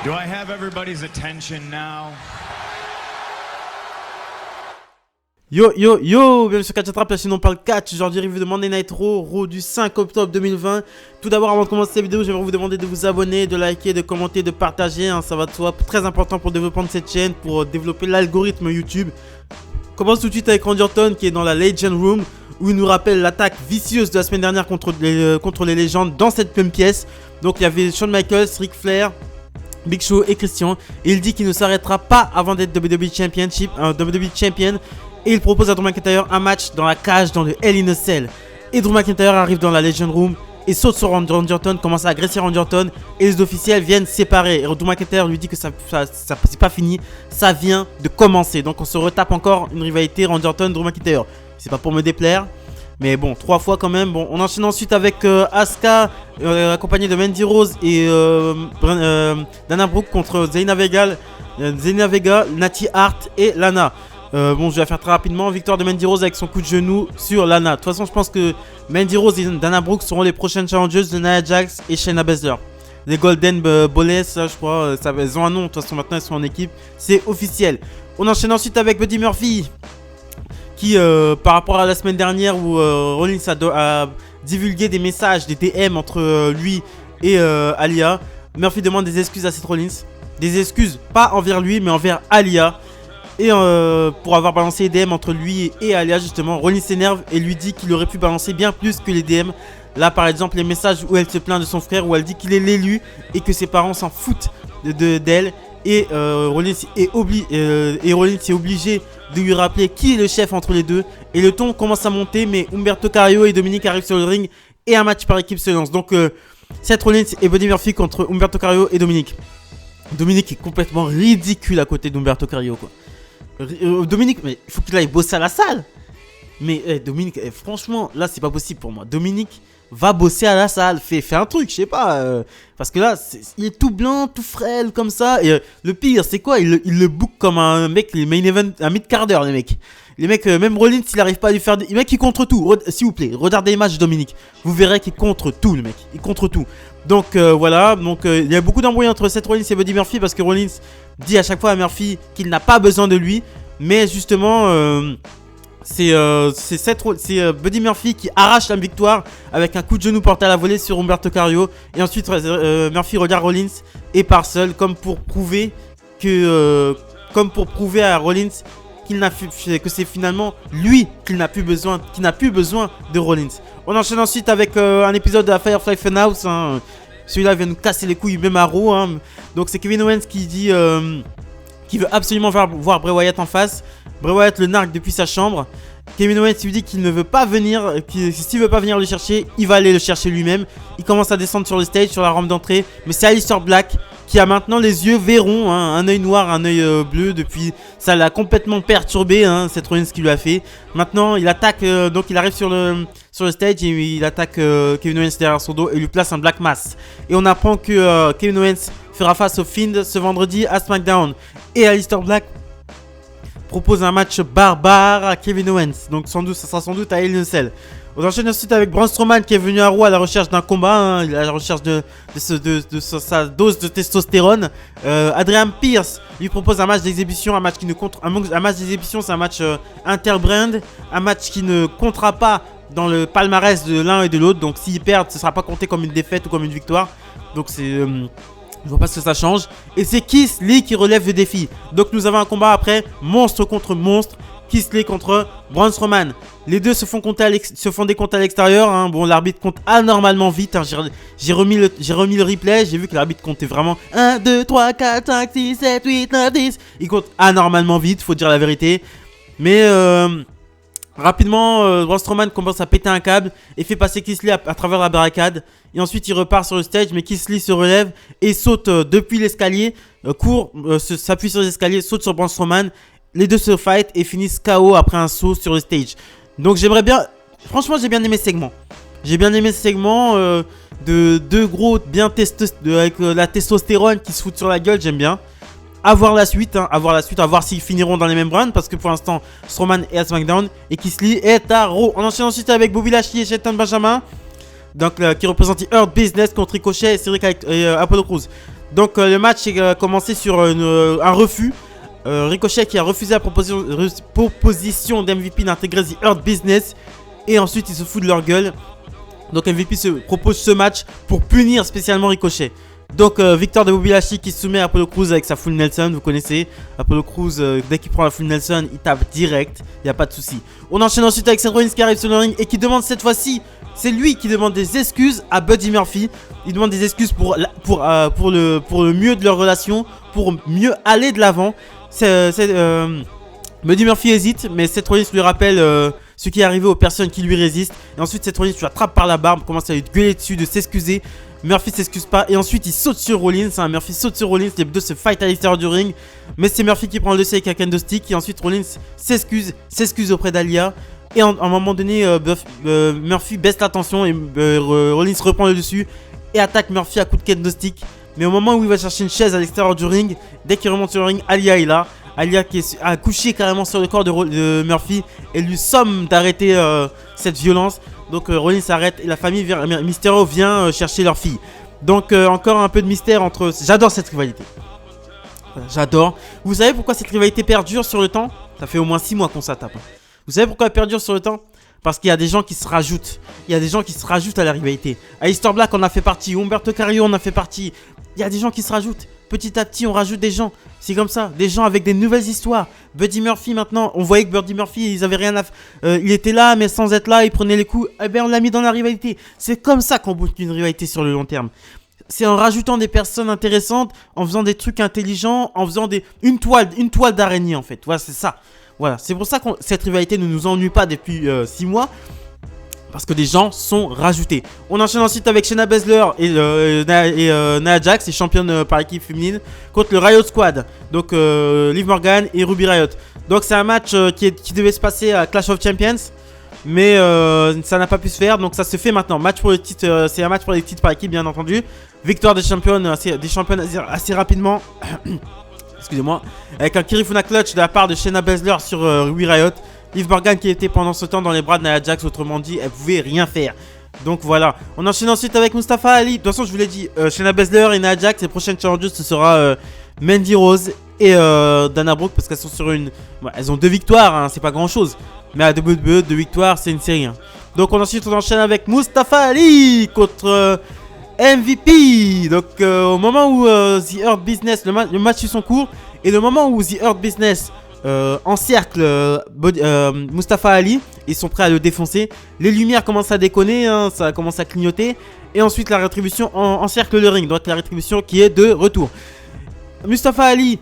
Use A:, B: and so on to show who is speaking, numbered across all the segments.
A: Do I have everybody's attention now?
B: Yo, bienvenue sur Catch Attrape, là sinon on parle catch. Aujourd'hui review de Monday Night Raw du 5 octobre 2020. Tout d'abord, avant de commencer cette vidéo, j'aimerais vous demander de vous abonner, de liker, de commenter, de partager, hein, ça va de soi, très important pour le développement de cette chaîne, pour développer l'algorithme YouTube. On commence tout de suite avec Randy Orton qui est dans la Legend Room, où il nous rappelle l'attaque vicieuse de la semaine dernière contre les légendes dans cette même pièce. Donc il y avait Shawn Michaels, Ric Flair, Big Show et Christian, et il dit qu'il ne s'arrêtera pas avant d'être WWE Champion, et il propose à Drew McIntyre un match dans la cage dans le Hell in a Cell. Et Drew McIntyre arrive dans la Legend Room et saute sur Randy Orton, commence à agresser Randy Orton, et les officiels viennent séparer. Et Drew McIntyre lui dit que ça c'est pas fini, ça vient de commencer. Donc on se retape encore une rivalité Randy Orton-Drew McIntyre. C'est pas pour me déplaire, mais bon, 3 fois quand même. Bon, on enchaîne ensuite avec Asuka, accompagné de Mandy Rose et Dana Brooke contre Zelina Vega, Natty Hart et Lana. Bon, je vais la faire très rapidement. Victoire de Mandy Rose avec son coup de genou sur Lana. De toute façon, je pense que Mandy Rose et Dana Brooke seront les prochaines challengeuses de Nia Jax et Shayna Baszler. Les Golden Bollets, ça, je crois, elles ont un nom. De toute façon, maintenant, elles sont en équipe. C'est officiel. On enchaîne ensuite avec Buddy Murphy, qui, par rapport à la semaine dernière où Rollins a divulgué des messages, des DM entre lui et Aliyah, Murphy demande des excuses à Seth Rollins. Des excuses, pas envers lui, mais envers Aliyah. Et pour avoir balancé les DM entre lui et Aliyah, justement, Rollins s'énerve et lui dit qu'il aurait pu balancer bien plus que les DM. Là, par exemple, les messages où elle se plaint de son frère, où elle dit qu'il est l'élu et que ses parents s'en foutent d'elle. Et Rollins est obligé de lui rappeler qui est le chef entre les deux. Et le ton commence à monter, mais Humberto Carrillo et Dominic arrivent sur le ring et un match par équipe se lance. Donc, Seth Rollins et Buddy Murphy contre Humberto Carrillo et Dominic. Dominic est complètement ridicule à côté d'Humberto Carrillo, quoi. Dominic, mais il faut qu'il aille bosser à la salle. Mais Dominic, franchement, là c'est pas possible pour moi. Dominic va bosser à la salle, fais un truc, je sais pas. Parce que là, il est tout blanc, tout frêle comme ça. Et le pire, c'est quoi, il le book comme un mec, les main event, un mid-carder, les mecs. Les mecs, même Rollins, il arrive pas à lui faire des... Le mec, il contre tout. S'il vous plaît, regardez les matchs de Dominic. Vous verrez qu'il contre tout, le mec. Il contre tout. Donc voilà, donc il y a beaucoup d'embrouilles entre Seth Rollins et Buddy Murphy parce que Rollins dit à chaque fois à Murphy qu'il n'a pas besoin de lui. Mais justement, c'est Buddy Murphy qui arrache la victoire avec un coup de genou porté à la volée sur Humberto Carrillo. Et ensuite, Murphy regarde Rollins et part seul comme pour prouver à Rollins que c'est finalement lui qui n'a plus besoin de Rollins. On enchaîne ensuite avec un épisode de la Firefly Funhouse, hein. Celui-là vient nous casser les couilles même à Raw, hein. Donc c'est Kevin Owens qui dit qu'il veut absolument voir Bray Wyatt en face. Bray Wyatt le nargue depuis sa chambre. Kevin Owens lui dit qu'il ne veut pas venir, s'il veut pas venir le chercher, il va aller le chercher lui-même. Il commence à descendre sur le stage, sur la rampe d'entrée, mais c'est Aleister Black qui a maintenant les yeux verrons, hein, un œil noir, un œil bleu. Depuis, ça l'a complètement perturbé, hein, cette Rollins qui lui a fait. Maintenant, il attaque, donc il arrive sur le stage et il attaque Kevin Owens derrière son dos et lui place un Black Mass. Et on apprend que Kevin Owens fera face au Fiend ce vendredi à SmackDown. Et Aleister Black propose un match barbare à Kevin Owens. Donc ça sera sans doute à Hell in a Cell. On enchaîne ensuite avec Braun Strowman qui est venu à Raw à la recherche d'un combat, hein. Il est à la recherche de sa dose de testostérone. Adrian Pierce lui propose un match d'exhibition, un match d'exhibition, c'est un match interbrand, un match qui ne comptera pas dans le palmarès de l'un et de l'autre. Donc s'ils perdent, ce ne sera pas compté comme une défaite ou comme une victoire. Donc c'est... je vois pas ce que ça change. Et c'est Keith Lee qui relève le défi. Donc nous avons un combat après, monstre contre monstre. Keith Lee contre Braun Strowman. Les deux se font des comptes à l'extérieur, hein. Bon, l'arbitre compte anormalement vite, hein. J'ai remis le replay. J'ai vu que l'arbitre comptait vraiment 1, 2, 3, 4, 5, 6, 7, 8, 9, 10. Il compte anormalement vite, faut dire la vérité. Mais rapidement, Braun Strowman commence à péter un câble et fait passer Keith Lee à travers la barricade. Et ensuite, il repart sur le stage, mais Keith Lee se relève et saute depuis l'escalier, s'appuie sur les escaliers, saute sur Braun Strowman. Les deux se fight et finissent KO après un saut sur le stage. Donc j'aimerais bien... Franchement, j'ai bien aimé ce segment. J'ai bien aimé ce segment de deux gros bien avec la testostérone qui se foutent sur la gueule, j'aime bien. À voir la suite, hein, à voir s'ils finiront dans les mêmes rounds. Parce que pour l'instant, Strowman est à SmackDown et Keith Lee est à Raw. On enchaîne ensuite avec Bobby Lashley et Shelton Benjamin. Donc, qui représente Hurt Business contre Ricochet et Cedric et Apollo Crews. Donc le match est commencé sur un refus. Ricochet qui a refusé la proposition d'MVP d'intégrer The Hurt Business. Et ensuite ils se foutent de leur gueule. Donc MVP se propose ce match pour punir spécialement Ricochet. Donc victoire de Bobby Lashley qui soumet Apollo Crews avec sa Full Nelson, vous connaissez. Apollo Crews, dès qu'il prend la Full Nelson, il tape direct, il n'y a pas de souci. On enchaîne ensuite avec Seth Rollins qui arrive sur le ring et qui demande cette fois-ci, c'est lui qui demande des excuses à Buddy Murphy. Il demande des excuses pour le mieux de leur relation, pour mieux aller de l'avant. Buddy Murphy hésite, mais Seth Rollins lui rappelle ce qui est arrivé aux personnes qui lui résistent. Et ensuite Seth Rollins lui attrape par la barbe, commence à lui gueuler dessus, de s'excuser. Murphy s'excuse pas et ensuite il saute sur Rollins. Murphy saute sur Rollins, les deux se fight à l'extérieur du ring. Mais c'est Murphy qui prend le dossier avec un kendo stick. Et ensuite Rollins s'excuse auprès d'Alia. Et à un moment donné, Murphy baisse la tension et Rollins reprend le dessus et attaque Murphy à coup de kendo stick. Mais au moment où il va chercher une chaise à l'extérieur du ring, dès qu'il remonte sur le ring, Alia est là. Alia qui a couché carrément sur le corps de Murphy et lui somme d'arrêter cette violence. Donc Rollins s'arrête et la famille Mysterio vient chercher leur fille. Donc encore un peu de mystère entre... J'adore cette rivalité. Voilà, j'adore. Vous savez pourquoi cette rivalité perdure sur le temps? Ça fait au moins 6 mois qu'on s'attape. Vous savez pourquoi elle perdure sur le temps? Parce qu'il y a des gens qui se rajoutent. Il y a des gens qui se rajoutent à la rivalité. Aleister Black en a fait partie. Humberto Carrillo en a fait partie. Il y a des gens qui se rajoutent. Petit à petit, on rajoute des gens. C'est comme ça. Des gens avec des nouvelles histoires. Buddy Murphy, maintenant, on voyait que Buddy Murphy, ils avaient rien à... il était là, mais sans être là, il prenait les coups. Eh bien, on l'a mis dans la rivalité. C'est comme ça qu'on boucle une rivalité sur le long terme. C'est en rajoutant des personnes intéressantes, en faisant des trucs intelligents, en faisant une toile d'araignée, en fait. Voilà, c'est ça. Voilà, c'est pour ça que cette rivalité ne nous ennuie pas depuis 6 mois. Parce que des gens sont rajoutés. On enchaîne ensuite avec Shayna Baszler et Nia Jax, les championnes par équipe féminine, contre le Riot Squad. Donc Liv Morgan et Ruby Riot. Donc c'est un match qui devait se passer à Clash of Champions. Mais ça n'a pas pu se faire. Donc ça se fait maintenant. Match pour le titre, c'est un match pour les titres par équipe, bien entendu. Victoire des championnes assez rapidement. Excusez-moi. Avec un Kirifuna Clutch de la part de Shayna Baszler sur Ruby Riot. Liv Morgan qui était pendant ce temps dans les bras de Nia Jax, autrement dit, elle pouvait rien faire. Donc voilà. On enchaîne ensuite avec Mustafa Ali. De toute façon, je vous l'ai dit, Shayna Baszler et Nia Jax, les prochaines challengers, ce sera Mandy Rose et Dana Brooke, parce qu'elles sont sur une... Bon, elles ont 2 victoires, hein, c'est pas grand chose. Mais à WWE, 2 victoires, c'est une série. Hein. Donc ensuite, on enchaîne avec Mustafa Ali contre MVP. Donc au moment où The Hurt Business, le match suit son cours, et le moment où The Hurt Business... encercle Mustafa Ali, ils sont prêts à le défoncer. Les lumières commencent à déconner, hein, ça commence à clignoter. Et ensuite la rétribution encercle le ring. Donc la rétribution qui est de retour. Mustafa Ali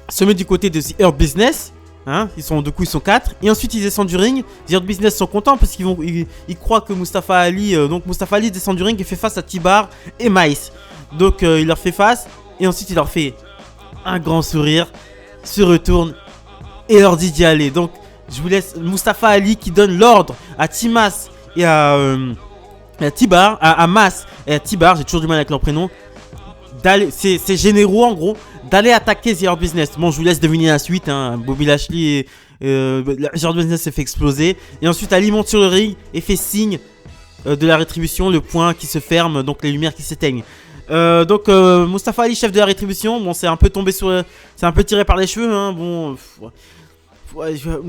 B: se met du côté de The Hurt Business, hein, ils sont 4. Et ensuite ils descendent du ring. The Hurt Business sont contents parce qu'ils croient que Mustafa Ali Mustafa Ali descend du ring et fait face à T-Bar et Mace. Donc il leur fait face. Et ensuite il leur fait un grand sourire, se retourne et leur dit d'y aller. Donc je vous laisse Mustafa Ali qui donne l'ordre à Timas et à T-Bar, à Mas et à T-Bar, j'ai toujours du mal avec leur prénom, d'aller, c'est généraux en gros, d'aller attaquer The Hurt Business. Bon, je vous laisse deviner la suite, hein. Bobby Lashley et The Hurt Business s'est fait exploser. Et ensuite Ali monte sur le ring et fait signe de la rétribution, le point qui se ferme, donc les lumières qui s'éteignent. Mustafa Ali, chef de la rétribution. Bon, c'est un peu tombé c'est un peu tiré par les cheveux, hein. Bon,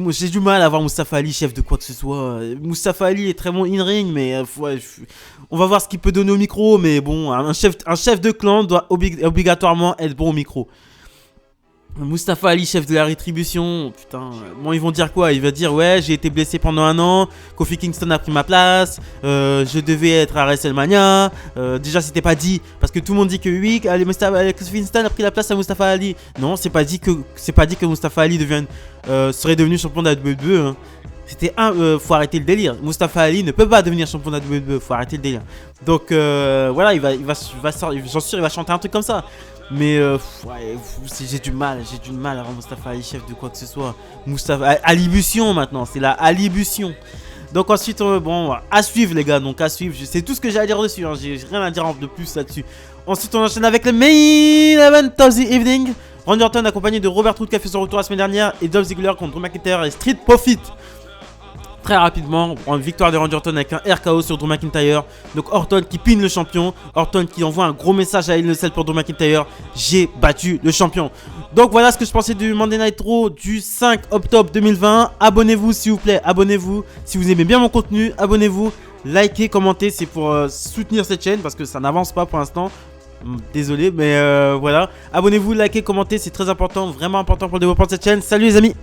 B: j'ai du mal à voir Mustafa Ali chef de quoi que ce soit. Mustafa Ali est très bon in-ring, mais on va voir ce qu'il peut donner au micro. Mais bon, un chef de clan doit obligatoirement être bon au micro. Mustafa Ali, chef de la rétribution, putain, bon, ils vont dire quoi? Il va dire, ouais, j'ai été blessé pendant 1 an, Kofi Kingston a pris ma place, je devais être à WrestleMania, déjà c'était pas dit, parce que tout le monde dit que oui, Kofi Kingston a pris la place à Mustafa Ali. Non, c'est pas dit que Mustafa Ali serait devenu champion de la WWE, hein. Faut arrêter le délire. Mustafa Ali ne peut pas devenir champion de la WWE, faut arrêter le délire. Donc voilà, j'en suis sûr, il va chanter un truc comme ça. Mais j'ai du mal à voir Mustafa Ali chef de quoi que ce soit. Mustafa Alibution maintenant, c'est la Alibution. Donc ensuite bon, à suivre les gars, donc à suivre, c'est tout ce que j'ai à dire dessus, hein. J'ai rien à dire de plus là-dessus. Ensuite on enchaîne avec le main event of the evening. Randy Orton accompagné de Robert Roode qui a fait son retour la semaine dernière et Dolph Ziggler contre Drew McIntyre et Street Profit. très rapidement, en victoire de Randy Orton avec un RKO sur Drew McIntyre. Donc Orton qui pine le champion, Orton qui envoie un gros message à Hell pour Drew McIntyre. J'ai battu le champion. Donc voilà ce que je pensais du Monday Night Raw du 5 octobre 2020. Abonnez-vous s'il vous plaît, abonnez-vous. Si vous aimez bien mon contenu, abonnez-vous. Likez, commentez, c'est pour soutenir cette chaîne parce que ça n'avance pas pour l'instant. Désolé, mais voilà. Abonnez-vous, likez, commentez, c'est très important, vraiment important pour le développement de cette chaîne. Salut les amis!